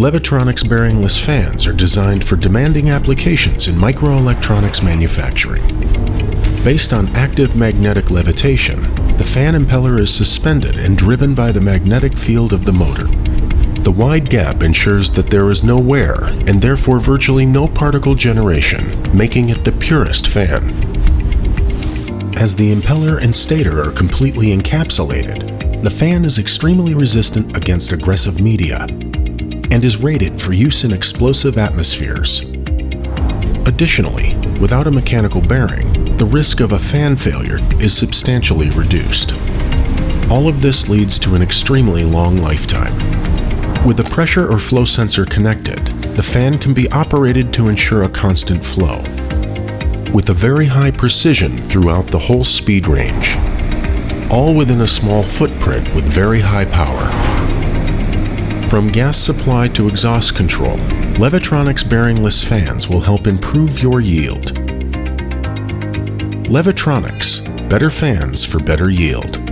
Levitronix bearingless fans are designed for demanding applications in microelectronics manufacturing. Based on active magnetic levitation, the fan impeller is suspended and driven by the magnetic field of the motor. The wide gap ensures that there is no wear and therefore virtually no particle generation, making it the purest fan. As the impeller and stator are completely encapsulated, the fan is extremely resistant against aggressive media and is rated for use in explosive atmospheres. Additionally, without a mechanical bearing, the risk of a fan failure is substantially reduced. All of this leads to an extremely long lifetime. With a pressure or flow sensor connected, the fan can be operated to ensure a constant flow, with a very high precision throughout the whole speed range, all within a small footprint with very high power. From gas supply to exhaust control, Levitronix bearingless fans will help improve your yield. Levitronix, better fans for better yield.